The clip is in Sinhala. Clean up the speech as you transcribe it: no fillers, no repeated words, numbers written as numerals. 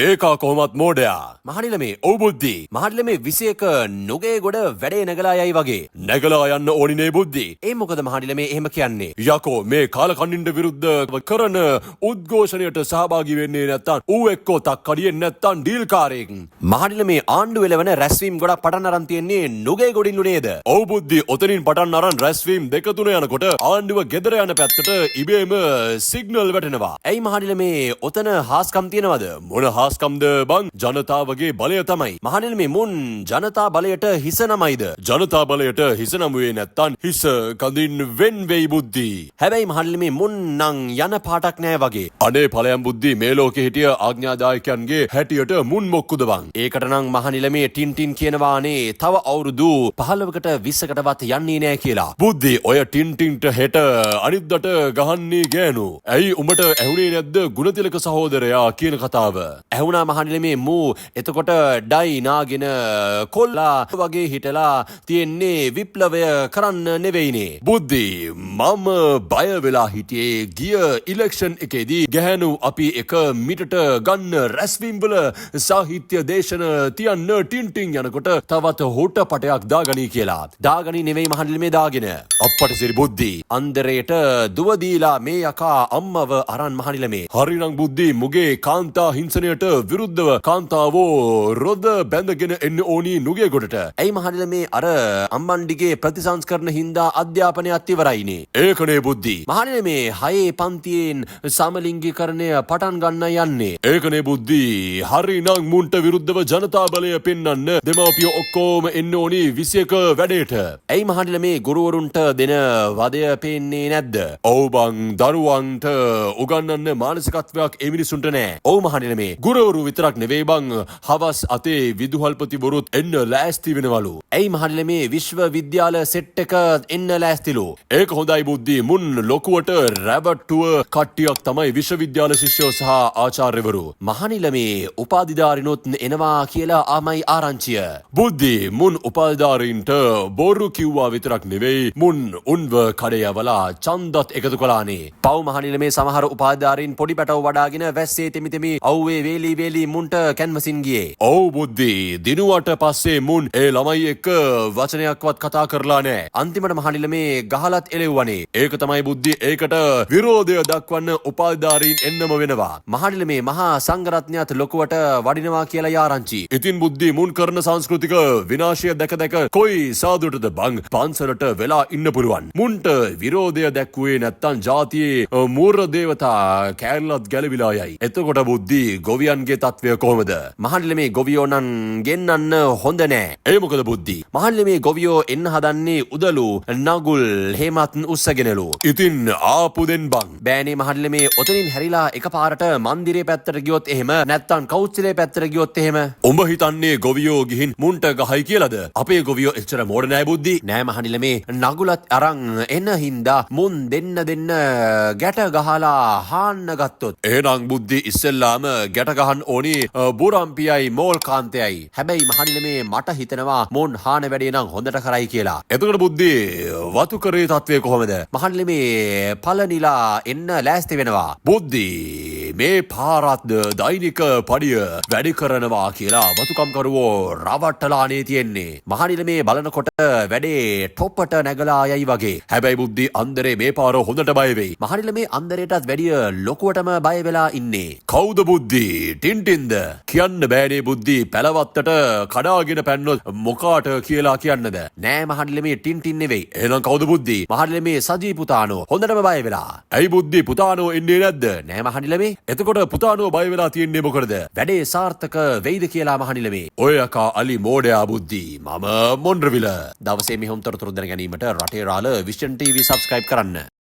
ඒකා කොහොමත් මෝඩයා මහනිලමේ ඔව් බුද්ධි මහනිලමේ 21 නුගේ ගොඩ වැඩේ නැගලා යයි වගේ නැගලා යන්න ඕනිනේ බුද්ධි ඒ මොකද මහනිලමේ එහෙම කියන්නේ යකෝ මේ කාලකන්නින්ට විරුද්ධ කරන උද්ඝෝෂණයට සහභාගී වෙන්නේ නැත්තම් ඌ එක්කෝ තක්කඩියෙන් නැත්තම් ඩීල් කාරයෙක් මහනිලමේ ආණ්ඩුව එළවන රැස්වීම් ගොඩක් පටන් අරන් තියෙන්නේ නුගේ ගොඩින්ලු නේද ඔව් බුද්ධි ඔතනින් පටන් අරන් රැස්වීම් දෙක තුන යනකොට ආණ්ඩුව ගෙදර යන පැත්තට ඉබේම සිග්නල් වැටෙනවා ඇයි මහනිලමේ ඔතන හාස්කම් තියනවද මොන හාස්කම්ද බං ජනතාවගේ බලය තමයි මහනිලමේ මුන් ජනතා බලයට හිස නමයිද ජනතා බලයට හිස නමුවේ නැත්තම් හිස කඳින් වෙන් වෙයි බුද්ධි හැබැයි මහනිලමේ මුන් නම් යන පාටක් නෑ වගේ අනේ ඵලයන් බුද්ධි මේ ලෝකෙ හිටිය ආඥාදායකයන්ගේ හැටියට මුන් මොක්කුද බං ඒකට නම් මහනිලමේ ටින්ටින් කියනවානේ තව අවුරුදු 15කට 20කටවත් යන්නේ නෑ කියලා බුද්ධි ඔය ටින්ටින්ට හෙට අනිද්දාට ගහන්නේ ගෑනු ඇයි උඹට ඇහුනේ නැද්ද ගුණතිලක සහෝදරයා කියන කතාව ඇහුණා මහනිලමේ මූ එතකොට ඩයි නාගෙන කොල්ලා වගේ හිටලා තියෙන්නේ විප්ලවය කරන්න නෙවෙයිනේ බුද්ධි මම බය වෙලා හිටියේ ගිය ඉලෙක්ෂන් එකේදී ගැහැණු අපි එක මිටට ගන්න රැස්වීම් වල සාහිත්‍ය දේශන තියන්න ටින්ටින් යනකොට තවත් හොට පටයක් දාගනී කියලා දාගනී නෙවෙයි මහනිලමේ දාගෙන අප්පට සිරි බුද්ධි අන්දරේට දුව දීලා මේ යකා අම්මව අරන් මහනිලමේ හරිනම් බුද්ධි මුගේ කාන්තා හිංසනයට විරුද්ධව කාන්තාවෝ රොද බැඳගෙන එන්න ඕනි නුගේ ගොඩට ඇයි මහනිලමේ අර අම්මන්ඩිගේ ප්‍රතිසංස්කරණ හින්දා අධ්‍යාපනයත් ඉවරයිනේ ඒකනේ බුද්ධි මහනිලමේ 6 පන්තියෙන් සමලිංගීකරණය පටන් ගන්න යන්නේ ඒකනේ බුද්ධි හරිනම් මුන්ට විරුද්ධව ජනතා බලය පෙන්වන්න දෙමාපියෝ ඔක්කොම එන්න ඕනි 21 වැඩේට ඇයි මහනිලමේ ගුරුවරුන්ට දෙන වදය පේන්නේ නැද්ද ඔව් බං දරුවන්ට උගන්වන්න මානසිකත්වයක් ඒ මිනිසුන්ට නෑ ඔව් මහනිලමේ ගුරුවරු විතරක් නෙවෙයි බං හවස් අතේ විදුහල්පතිවරුත් එන්න ලෑස්ති වෙනවලු ඇයි මහනිලමේ විශ්ව විද්‍යාල සෙට් එක එන්න ලෑස්තිලු ඒක හොඳයි බුද්ධි මුන් ලොකුවට රැවට්ටුව කට්ටියක් තමයි විශ්වවිද්‍යාල ශිෂ්‍යයෝ සහ ආචාර්යවරු මහනිලමේ උපාධිධාරිනොත් එනවා කියලා ආමයි ආරංචිය බුද්ධි මුන් උපාධිධාරීන්ට බොරු කිව්වා විතරක් නෙවෙයි මුන් උන්ව කඩයවලා ඡන්දත් එකතු කළානේ පව් මහනිලමේ සමහර උපාධිධාරීන් පොඩි පැටව වඩාගෙන වැස්සේ තෙමි අව්වේ වේලි මුන්ට කැන්වසින් ගියේ ඔව් බුද්ධි දිනුවට පස්සේ මුන් ඒ ළමයි එක්ක වචනයක්වත් කතා කරලා නෑ අන්තිමට මහනිලමේ ගහලත් එලෙව්වනේ ඒක තමයි බුද්ධි ඒකට විරෝධය දක්වන්න උපාධිධාරීන් එන්නම වෙනවා මහනිලමේ මහා සංඝරත්නයත් ලොකුවට වඩිනවා කියලා යාරංචි ඉතින් බුද්ධි මුන් කරන සංස්කෘතික විනාශය දැක කොයි සාදුටද බං පන්සලට වෙලා ඉන්න පුළුවන් මුන්ට විරෝධය දැක්ුවේ නැත්තම් ජාතියේ මූර්ව දේවතා කෑල්ලත් ගැලවිලා යයි එතකොට බුද්ධි ගොවියන්ගේ තත්වය කොහොමද මහනිලමේ ගොවියෝ නම් ගෙන්නන්න හොඳ නෑ ඒ මොකද බුද්ධි මහනිලමේ ගොවියෝ එන්න හදන්නේ උදලු නගුල් හේමත් උස්සගෙනලු ඉතින් ආපු දෙන් බං බෑනේ මහනිලමේ ඔතනින් හැරිලා එකපාරට මන්දිරේ පැත්තට ගියොත් එහෙම නැත්තම් කෞච්චලේ පැත්තට ගියොත් එහෙම උඹ හිතන්නේ ගොවියෝ ගිහින් මුන්ට ගහයි කියලාද අපේ ගොවියෝ එච්චර මෝඩ නෑ බුද්ධි නෑ මහනිලමේ නගුලත් අරන් එන හින්දා මුන් දෙන්න ගැට ගහලා හාන්න ගත්තොත් එහෙනම් බුද්ධි ඉස්සෙල්ලාම ගැට ගහන්න ඕනි බුරම්පියයි මෝල් කාන්තයයි හැබැයි මහනිලමේ මට හිතෙනවා මොන් හාන වැඩේ නම් හොඳට කරයි කියලා එතකොට බුද්ධි වතු කරේ තත්වය කොහොමද මහනිලමේ පළනිලා එන්න ලෑස්ති වෙනවා බුද්ධි මේ පාරත් දෛනික පඩිය වැඩි කරනවා කියලා වතුකම්කරුවෝ රවට්ටලානේ තියෙන්නේ මහනිලමේ බලනකොට වැඩේ ටොප්පට නැගලා යයි වගේ හැබැයි බුද්ධි අන්දරේ මේ පාර හොඳට බය වෙයි මහනිලමේ අන්දරේටත් වැඩිය ලොකුවටම බය වෙලා ඉන්නේ කවුද බුද්ධි ටින්ටින්ද කියන්න බෑනේ බුද්ධි පැලවත්තට කඩාගෙන පැන්නොත් මොකාට කියලා කියන්නද නෑ මහනිලමේ ටින්ටින් නෙවෙයි එහෙනම් කවුද බුද්ධි මහනිලමේ සජී පුතානෝ හොඳටම බය වෙලා ඇයි බුද්ධි පුතානෝ එන්නේ නැද්ද නෑ මහනිලමේ එතකොට පුතානෝ බය වෙලා තියෙන්නේ මොකටද වැඩේ සාර්ථක වෙයිද කියලා මහනිලමේ ඔය අකා අලි මෝඩයා බුද්ධි මම මොන්රවිල දවසේ මෙහෙම තොරතුරු දැන ගැනීමට රටේ රාළ විෂන් TV subscribe කරන්න